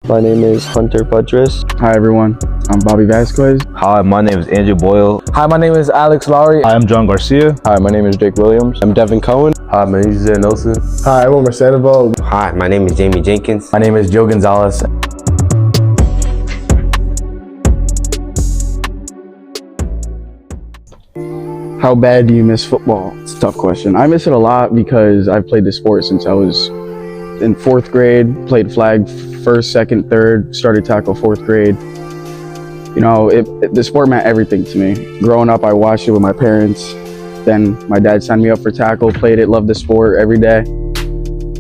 My name is Hunter Budris. Hi everyone, I'm Bobby Vasquez. Hi, my name is Andrew Boyle. Hi, my name is Alex Lowry. Hi, I'm John Garcia. Hi, my name is Jake Williams. I'm Devin Cohen. Hi, my name is Zay Nelson. Hi, I'm Omar Sandoval. Hi, my name is Jamie Jenkins. My name is Joe Gonzalez. How bad do you miss football? It's a tough question. I miss it a lot because I've played the sport since I was in 4th grade, played flag 1st, 2nd, 3rd, started tackle 4th grade. You know, the sport meant everything to me. Growing up, I watched it with my parents. Then my dad signed me up for tackle, played it, loved the sport every day.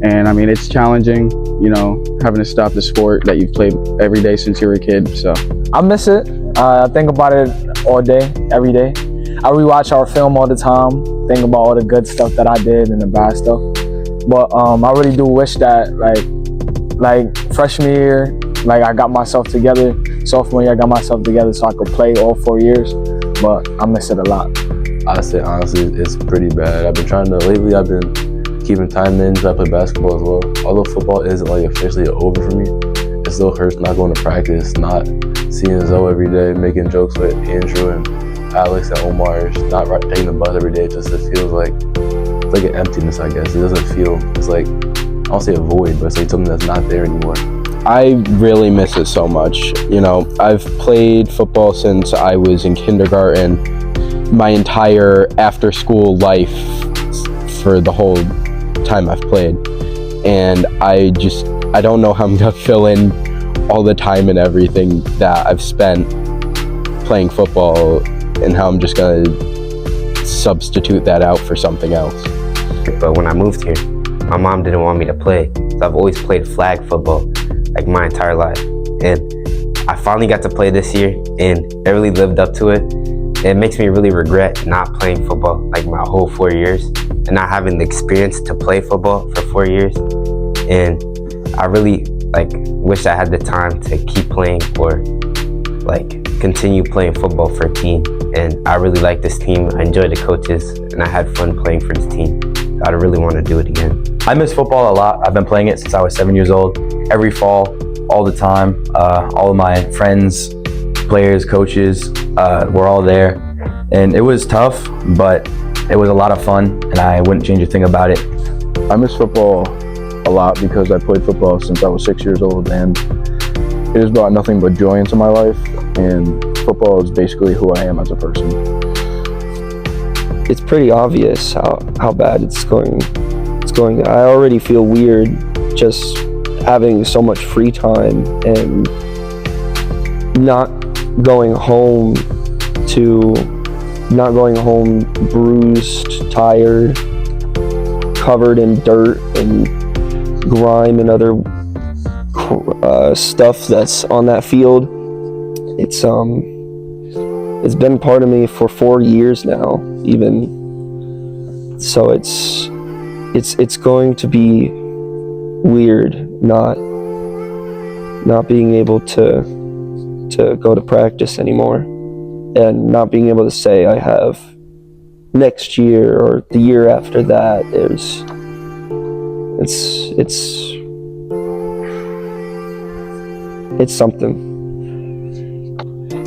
And I mean, it's challenging, you know, having to stop the sport that you've played every day since you were a kid, so. I miss it. I think about it all day, every day. I rewatch our film all the time, think about all the good stuff that I did and the bad stuff. But I really do wish that like freshman year, like I got myself together. Sophomore year, I got myself together so I could play all 4 years. But I miss it a lot. I say honestly, it's pretty bad. Lately I've been keeping time in, so I play basketball as well. Although football isn't like officially over for me, it still hurts not going to practice, not seeing Zoe every day, making jokes with Andrew and Alex and Omar, not taking the bus every day. It feels like, it's like an emptiness, I guess. It doesn't feel, it's like, I don't say a void, but it's like something that's not there anymore. I really miss it so much. You know, I've played football since I was in kindergarten, my entire after school life for the whole time I've played. And I don't know how I'm gonna fill in all the time and everything that I've spent playing football and how I'm just gonna substitute that out for something else. But when I moved here, my mom didn't want me to play. So I've always played flag football like my entire life. And I finally got to play this year and I really lived up to it. It makes me really regret not playing football like my whole 4 years and not having the experience to play football for 4 years. And I really wish I had the time to keep playing or continue playing football for a team. And I really like this team. I enjoy the coaches and I had fun playing for this team. I really want to do it again. I miss football a lot. I've been playing it since I was 7 years old. Every fall, all the time. All of my friends, players, coaches, were all there. And it was tough, but it was a lot of fun and I wouldn't change a thing about it. I miss football a lot because I played football since I was 6 years old and it has brought nothing but joy into my life, and football is basically who I am as a person. It's pretty obvious how bad it's going. I already feel weird just having so much free time and not going home bruised, tired, covered in dirt and grime and other stuff that's on that field. It's been part of me for 4 years now, even. So it's going to be weird not being able to go to practice anymore and not being able to say I have next year or the year after that. It's something.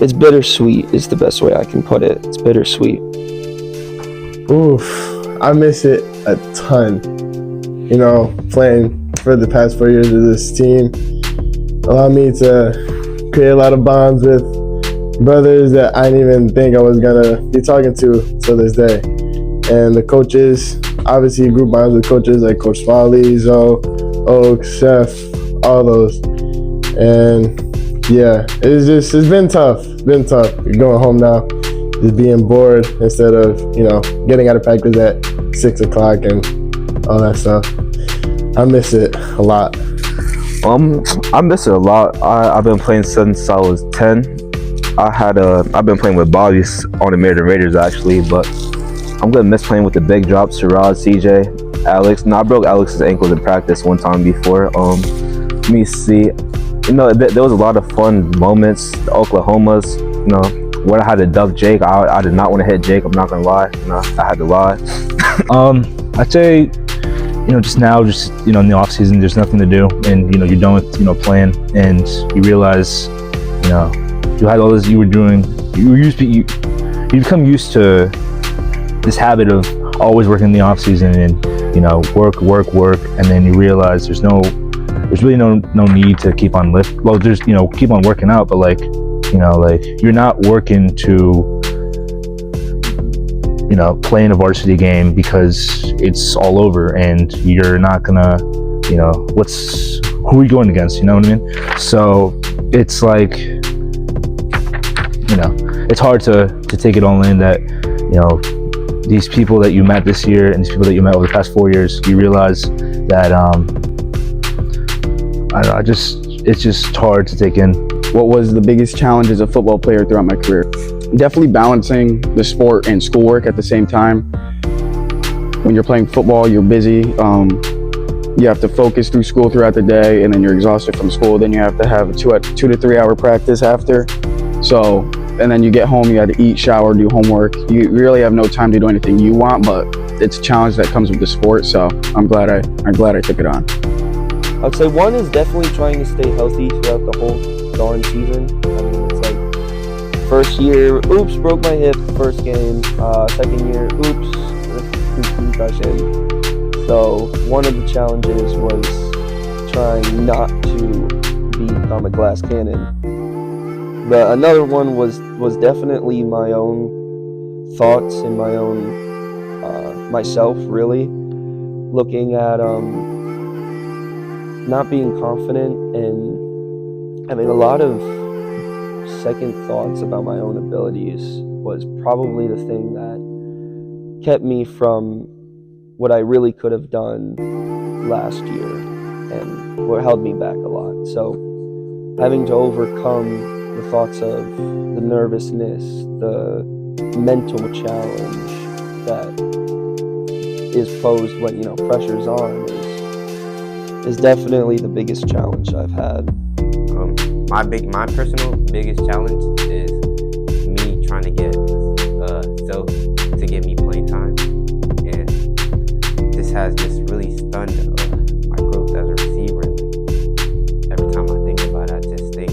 It's bittersweet is the best way I can put it. It's bittersweet. Oof, I miss it a ton. You know, playing for the past 4 years with this team allowed me to create a lot of bonds with brothers that I didn't even think I was gonna be talking to this day. And the coaches, obviously group bonds with coaches like Coach Smalley, Zoe, Oak, Chef, all those. And yeah, it's been tough. Going home now, just being bored instead of, you know, getting out of practice at 6 o'clock and all that stuff. I miss it a lot. I miss it a lot. I've been playing since I was 10. I've been playing with Bobby on the Maryland Raiders actually, but I'm gonna miss playing with the big drops, Sherrod, CJ, Alex. No, I broke Alex's ankles in practice one time before. Let me see. You know, there was a lot of fun moments. The Oklahomas, you know, when I had to dub Jake, I did not want to hit Jake. I'm not gonna lie. You know, I had to lie. I'd say, just now, in the off season, there's nothing to do, and you're done with playing, and you realize, you had all this you were doing. You become used to this habit of always working in the off season and work, and then you realize there's really no need to keep on keep on working out, but you're not working to play in a varsity game because it's all over, and you're not gonna who are you going against, you know what I mean? So it's like it's hard to take it all in that these people that you met this year and these people that you met over the past 4 years, you realize that I don't know, it's just hard to take in. What was the biggest challenge as a football player throughout my career? Definitely balancing the sport and schoolwork at the same time. When you're playing football, you're busy. You have to focus through school throughout the day, and then you're exhausted from school. Then you have to have a 2 to 3 hour practice after. So, and then you get home, you have to eat, shower, do homework. You really have no time to do anything you want, but it's a challenge that comes with the sport. So I'm glad I took it on. I'd say one is definitely trying to stay healthy throughout the whole darn season. I mean, it's like first year, oops, broke my hip, first game. Second year, oops, concussion. So one of the challenges was trying not to become a glass cannon. But another one was definitely my own thoughts and my own myself, really looking at not being confident and having a lot of second thoughts about my own abilities was probably the thing that kept me from what I really could have done last year and what held me back a lot. So having to overcome the thoughts of the nervousness, the mental challenge that is posed when pressure's on is definitely the biggest challenge I've had. My personal biggest challenge is me trying to get Zoe to give me playing time, and this has just really stunned my growth as a receiver. And every time I think about it, I just think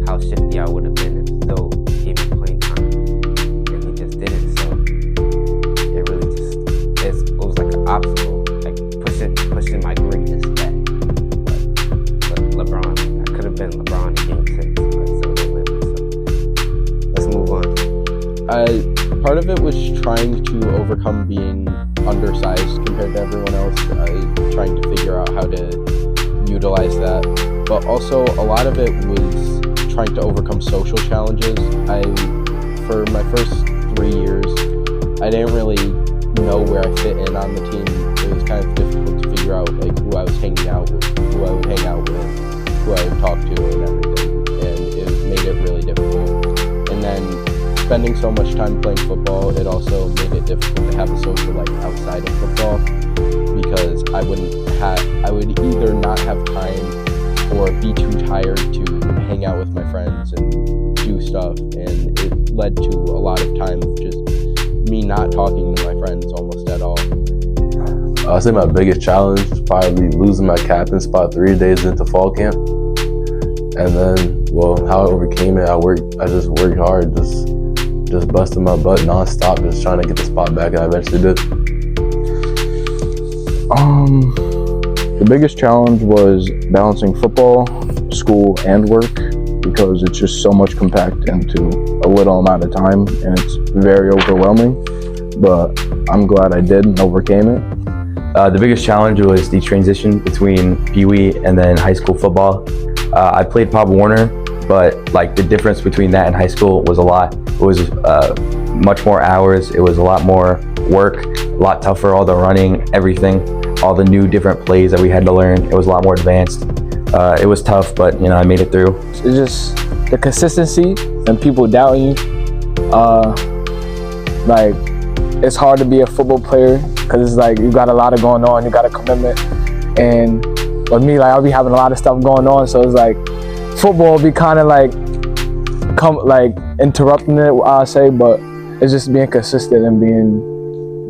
how shifty I would have been if Zoe gave me playing time, and he just didn't. So it really it was like an obstacle, like pushing my greatness back. But LeBron, I could have been LeBron in Game 6, but so didn't. So let's move on. Part of it was trying to overcome being undersized compared to everyone else, trying to figure out how to utilize that. But also a lot of it was trying to overcome social challenges. For my first 3 years, I didn't really know where I fit in on the team. It was kind of difficult to figure out who I was hanging out with, who I would hang out with, who I would talk to and everything. And it made it really difficult. And then spending so much time playing football, it also made it difficult to have a social life outside of football, because I would either not have time or be too tired to hang out with my friends and do stuff, and it led to a lot of time of just me not talking to my friends almost at all. I'd say my biggest challenge was probably losing my captain spot 3 days into fall camp. And then, how I overcame it, I just worked hard, just busting my butt nonstop, just trying to get the spot back, and I eventually did. The biggest challenge was balancing football, school, and work, because it's just so much compact into a little amount of time, and it's very overwhelming. But I'm glad I did and overcame it. The biggest challenge was the transition between Pee Wee and then high school football. I played Pop Warner, but the difference between that and high school was a lot. It was much more hours. It was a lot more work, a lot tougher. All the running, everything, all the new different plays that we had to learn. It was a lot more advanced. It was tough, but I made it through. It's just the consistency and people doubting you. It's hard to be a football player because it's you got a lot of going on, you got a commitment, and with me, I'll be having a lot of stuff going on, so it's football be kind of interrupting it, I'll say, but it's just being consistent and being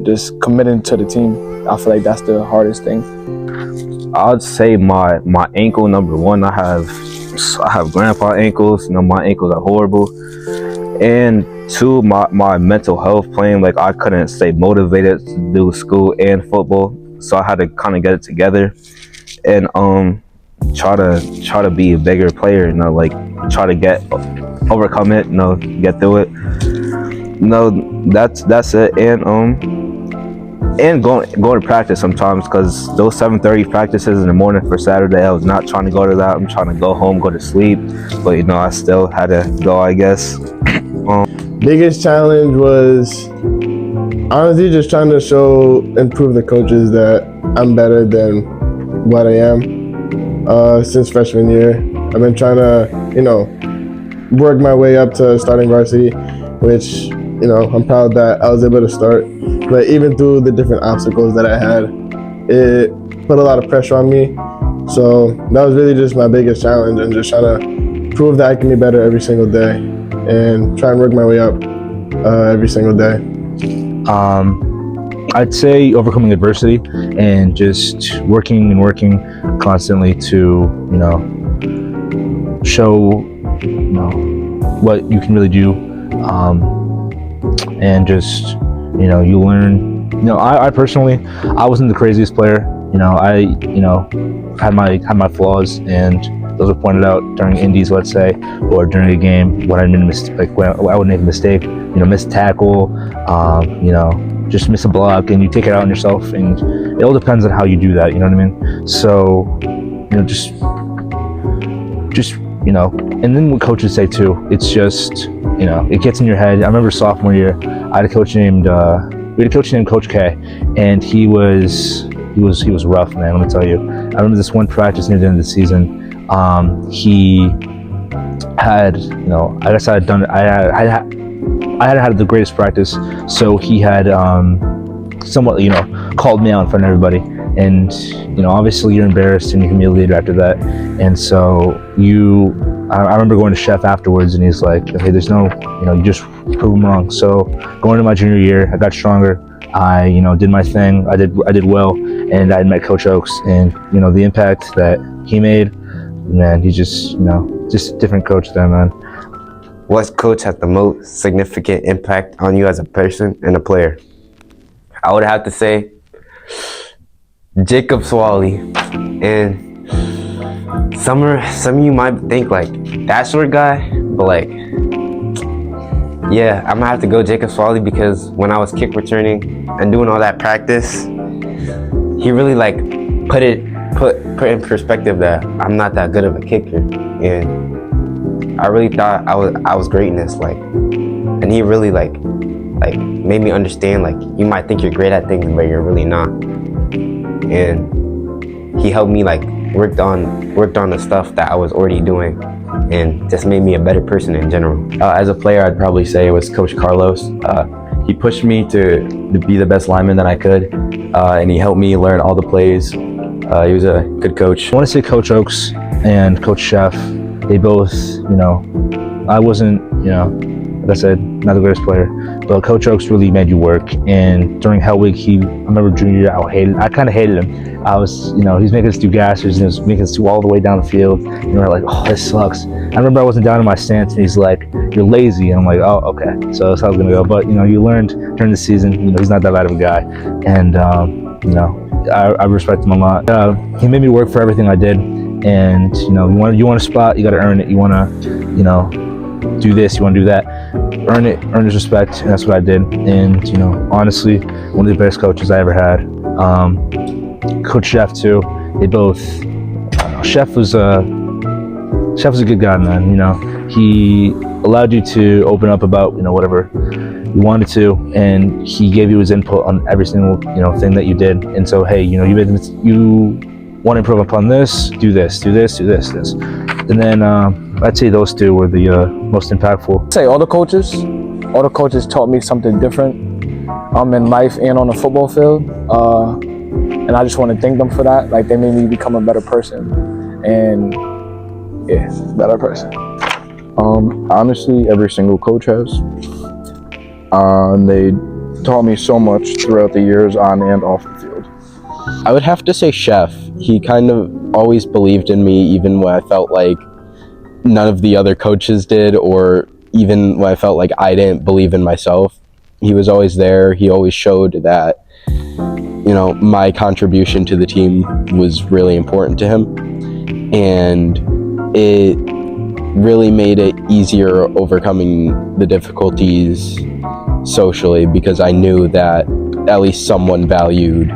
just committed to the team. I feel like that's the hardest thing. I'd say my ankle, number one. I have grandpa ankles. My ankles are horrible. And two, my mental health playing. Like, I couldn't stay motivated to do school and football, so I had to kind of get it together and try to be a bigger player. Like, try to overcome it. Get through it. That's it. And going to practice sometimes, because those 7:30 practices in the morning for Saturday, I was not trying to go to that. I'm trying to go home, go to sleep, but I still had to go, I guess. Biggest challenge was honestly just trying to and prove the coaches that I'm better than what I am. Since freshman year, I've been trying to, work my way up to starting varsity, which, I'm proud that I was able to start. But even through the different obstacles that I had, it put a lot of pressure on me. So that was really just my biggest challenge, and just trying to prove that I can be better every single day and try and work my way up every single day. I'd say overcoming adversity and just working constantly to, show, what you can really do, and just, you learn. I personally, I wasn't the craziest player. I had my flaws, and those were pointed out during indies, let's say, or during a game when I made a mistake. When I would make a mistake, miss a tackle, just miss a block, and you take it out on yourself. And it all depends on how you do that. You know what I mean? So, just and then what coaches say too. It's just, it gets in your head. I remember sophomore year, I had a coach named Coach K, and he was rough, man. Let me tell you. I remember this one practice near the end of the season. He had, I guess I had the greatest practice, so he had somewhat, called me out in front of everybody, and obviously you're embarrassed and you're humiliated after that, and so I remember going to Chef afterwards, and he's like, okay, there's no, you just prove him wrong. So going to my junior year, I got stronger. I, did my thing. I did well, and I met Coach Oakes, and the impact that he made, man, he's just a different coach there, man. What coach had the most significant impact on you as a person and a player? I would have to say Jacob Swally. And some of you might think like that short guy, but like, yeah, I'm gonna have to go Jacob Swally, because when I was kick returning and doing all that practice, he really like put in perspective that I'm not that good of a kicker, and I really thought I was greatness, like, and he really like made me understand, like, you might think you're great at things, but you're really not. And he helped me like worked on the stuff that I was already doing, and just made me a better person in general. As a player, I'd probably say it was Coach Carlos. He pushed me to be the best lineman that I could, and he helped me learn all the plays. He was a good coach. I want to say Coach Oakes and Coach Chef. They both, I wasn't, like I said, not the greatest player, but Coach Oakes really made you work. And during Hell Week, I remember junior year, I kind of hated him. I was, he's making us do gassers, and he was making us do all the way down the field. And we're like, oh, this sucks. I remember I wasn't down in my stance, and he's like, you're lazy. And I'm like, oh, okay. So that's how it's gonna go. But you learned during the season, he's not that bad of a guy. And I respect him a lot. He made me work for everything I did. And you want a spot, you got to earn it. You want to, do this, you want to do that, earn his respect, and that's what I did. And honestly, one of the best coaches I ever had. Coach Chef too. They both. Chef was a good guy, man. He allowed you to open up about whatever you wanted to, and he gave you his input on every single thing that you did. And so, hey, you want to improve upon this, do this. And then I'd say those two were the most impactful. I'd say all the coaches taught me something different in life and on the football field. And I just want to thank them for that. Like, they made me become a better person. And yeah, better person. Honestly, every single coach has. They taught me so much throughout the years on and off the field. I would have to say Chef. He kind of always believed in me, even when I felt like none of the other coaches did, or even when I felt like I didn't believe in myself. He was always there. He always showed that, my contribution to the team was really important to him. And it really made it easier overcoming the difficulties socially, because I knew that at least someone valued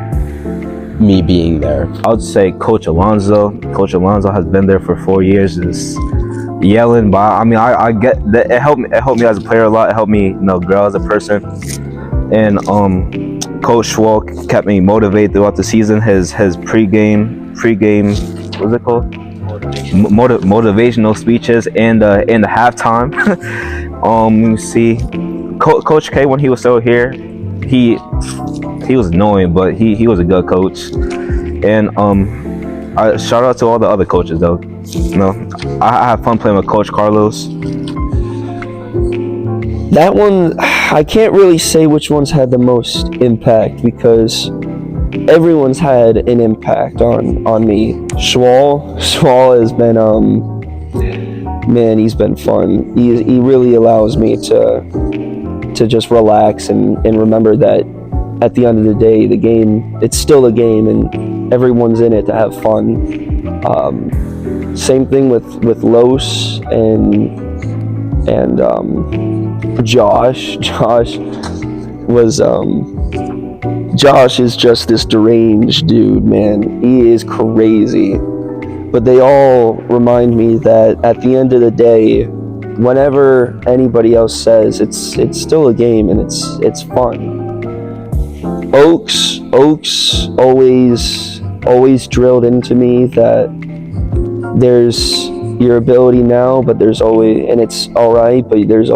me being there. I would say Coach Alonso. Coach Alonso has been there for 4 years. Is yelling, but I get that it helped me as a player a lot. It helped me, grow as a person. And Coach Schwal kept me motivated throughout the season. His pregame, what's it called? Motivational speeches and the halftime. Let me see. Coach K, when he was still here, he was annoying, but he was a good coach. And I shout out to all the other coaches though. I had fun playing with Coach Carlos. That one, I can't really say which one's had the most impact, because everyone's had an impact on me. Schwal has been man, he's been fun. He really allows me to just relax and remember that at the end of the day, the game, it's still a game, and everyone's in it to have fun. Same thing with Los and Josh. Josh is just this deranged dude, man. He is crazy. But they all remind me that at the end of the day, whenever anybody else says it's still a game and it's fun. Oaks always drilled into me that there's your ability now, but there's always, and it's all right, but you could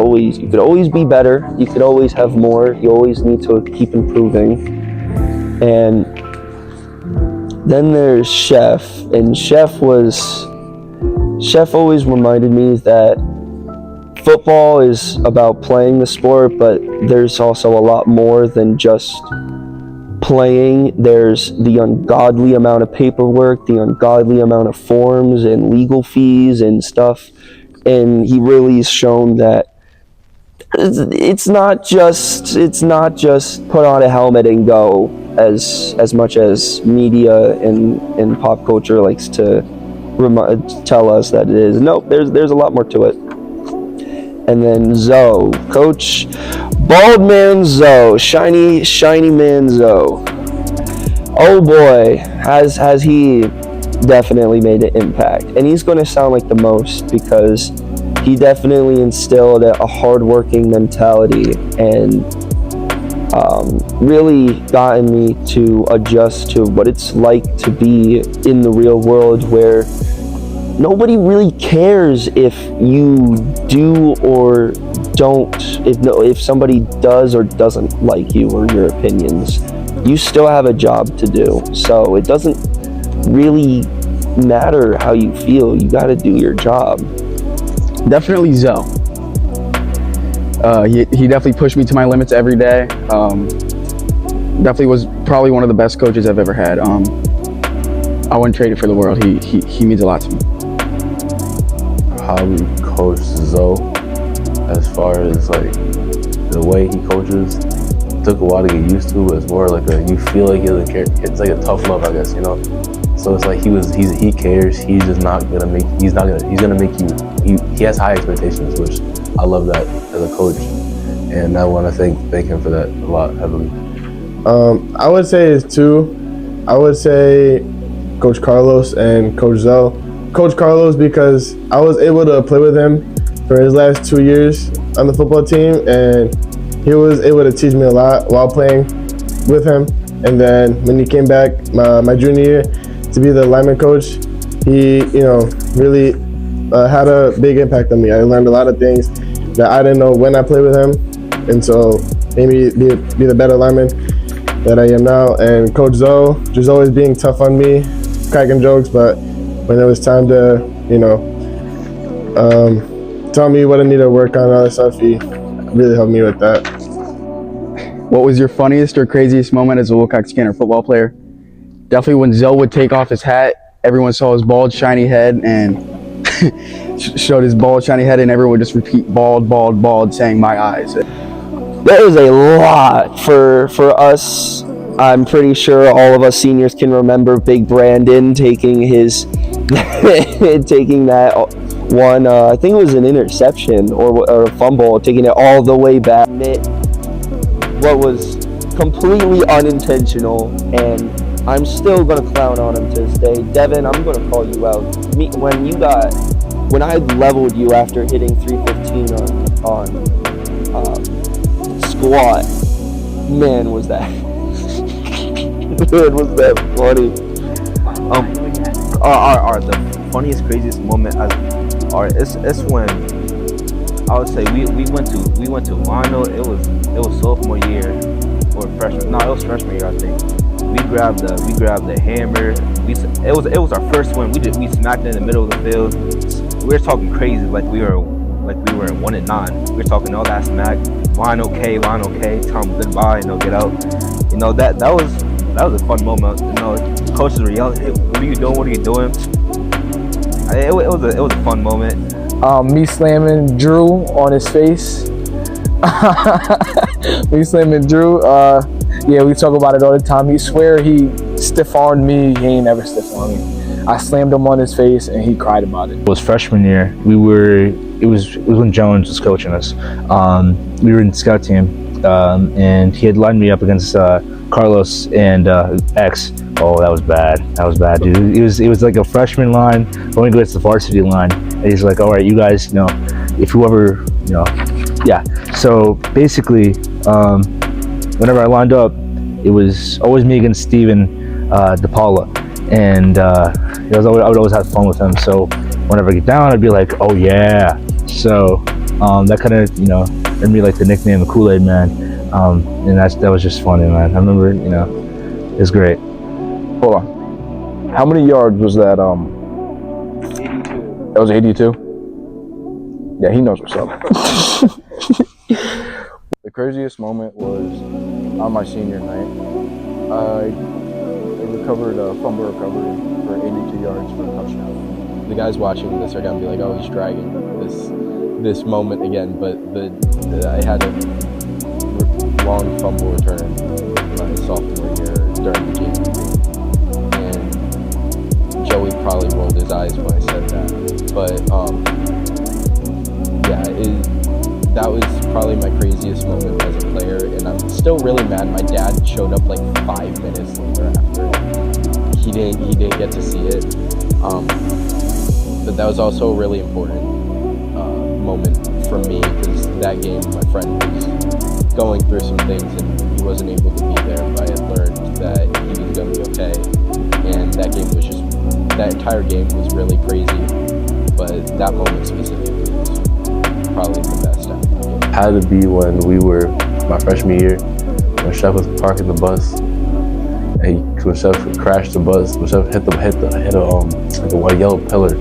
always be better. You could always have more. You always need to keep improving. And then there's Chef, and Chef always reminded me that football is about playing the sport, but there's also a lot more than just playing. There's the ungodly amount of paperwork, the ungodly amount of forms and legal fees and stuff. And he really has shown that it's not just put on a helmet and go, as much as media and pop culture likes to tell us that it is. Nope, there's a lot more to it. And then Zoe, Coach Bald Man Zoe, shiny man Zoe. Oh boy, has he definitely made an impact. And he's going to sound like the most, because he definitely instilled a hardworking mentality and really gotten me to adjust to what it's like to be in the real world, where nobody really cares if you do or don't, if somebody does or doesn't like you or your opinions. You still have a job to do, so it doesn't really matter how you feel. You got to do your job. Definitely Zoe. He definitely pushed me to my limits every day. Definitely was probably one of the best coaches I've ever had. I wouldn't trade it for the world. He means a lot to me. Probably Coach Zoe, as far as like the way he coaches. It took a while to get used to, but it's more like you feel like he doesn't care. It's like a tough love, I guess, So it's like he cares. He's just not gonna make. He's gonna make you. He has high expectations, which I love that as a coach, and I want to thank him for that a lot heavily. I would say it's two. I would say Coach Carlos and Coach Zoe. Coach Carlos, because I was able to play with him for his last 2 years on the football team, and he was able to teach me a lot while playing with him. And then when he came back my junior year to be the lineman coach, he really had a big impact on me. I learned a lot of things that I didn't know when I played with him, and so made me be the better lineman that I am now. And Coach Zoe, just always being tough on me, cracking jokes, but when it was time to, tell me what I need to work on and all that stuff, he really helped me with that. What was your funniest or craziest moment as a Wilcox Kaynor football player? definitely when Zoe would take off his hat, everyone saw his bald, shiny head and showed his bald, shiny head, and everyone would just repeat bald, bald, bald, saying my eyes. That was a lot for us. I'm pretty sure all of us seniors can remember Big Brandon taking his taking that one. I think it was an interception or a fumble, taking it all the way back. What was completely unintentional, and I'm still gonna clown on him to this day. Devin, I'm gonna call you out. When I leveled you after hitting 315 on squat, man, was that funny. The funniest, craziest moment it's when I would say we went to Lionel. It was sophomore year or freshman. No, it was freshman year, I think. We grabbed the hammer. It was our first one. We smacked it in the middle of the field. We were talking crazy like we were in 1 and 9. We were talking all that smack. Lionel K, tell him goodbye, get out. That was a fun moment. Coaches were yelling, "Hey, what are you doing? It was a fun moment. Me slamming Drew on his face. Me slamming Drew. Yeah, we talk about it all the time. He swear he stiff-armed me. He ain't never stiff-armed me. I slammed him on his face and he cried about it. It was freshman year. It was when Jones was coaching us. We were in the scout team, and he had lined me up against Carlos and X. Oh, that was bad, dude. It was like a freshman line going against the varsity line, and he's like, "All right, you guys, if whoever, yeah." So basically, whenever I lined up, it was always me against Steven DePaula, and I would always have fun with him. So whenever I get down, I'd be like, "Oh yeah." So that kind of earned me like the nickname, the Kool-Aid Man, and that was just funny, man. I remember, it was great. Hold on. How many yards was that? 82. That was 82? Yeah, he knows what's up. The craziest moment was on my senior night. I recovered a fumble recovery for 82 yards for a touchdown. The guys watching this are gonna be like, "Oh, he's dragging this moment again." But I had a long fumble return my sophomore year during the game. Joey probably rolled his eyes when I said that, but that was probably my craziest moment as a player, and I'm still really mad. My dad showed up like 5 minutes later after. He didn't get to see it, but that was also a really important moment for me, because that game my friend was going through some things and he wasn't able to be there, but I had learned that he was going to be okay, and that entire game was really crazy, but that moment specifically was probably the best out of the game. Had to be when we were my freshman year, when Chef was parking the bus, and when Chef crashed the bus, when Chef hit a yellow pillar.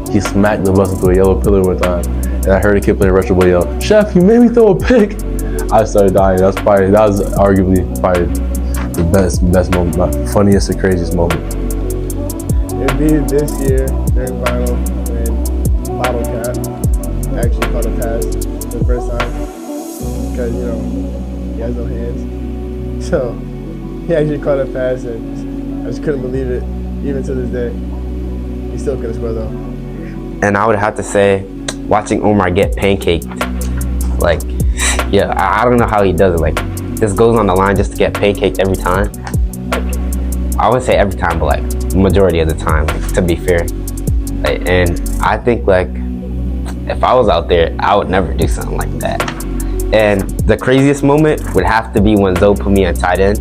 He smacked the bus into a yellow pillar one time, and I heard a kid playing retro boy yell, "Chef, you made me throw a pick!" I started dying. That was arguably probably the best moment, my funniest and craziest moment. It'd be this year during final when Bottle Cap actually caught a pass for the first time, because he has no hands. So he actually caught a pass, and I just couldn't believe it. Even to this day, he still couldn't score though. And I would have to say, watching Omar get pancaked, like, yeah, I don't know how he does it. Like, just goes on the line just to get pancaked every time. Like, I would say every time, but like majority of the time, like, to be fair. Like, and I think like if I was out there, I would never do something like that. And the craziest moment would have to be when Zoe put me on tight end.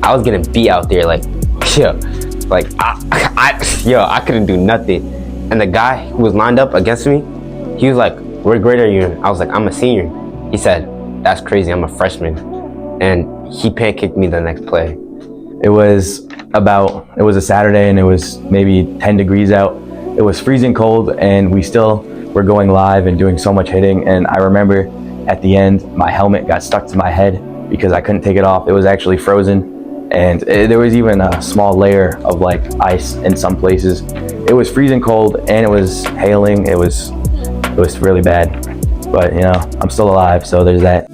I was getting beat out there, like, I couldn't do nothing. And the guy who was lined up against me, he was like, "What grade are you in?" I was like, "I'm a senior." He said, "That's crazy, I'm a freshman." And he pancaked me the next play. It was a Saturday and it was maybe 10 degrees out. It was freezing cold and we still were going live and doing so much hitting. And I remember at the end, my helmet got stuck to my head because I couldn't take it off. It was actually frozen. and there was even a small layer of like ice in some places. It was freezing cold and it was hailing. It was really bad, but you know, I'm still alive, so there's that.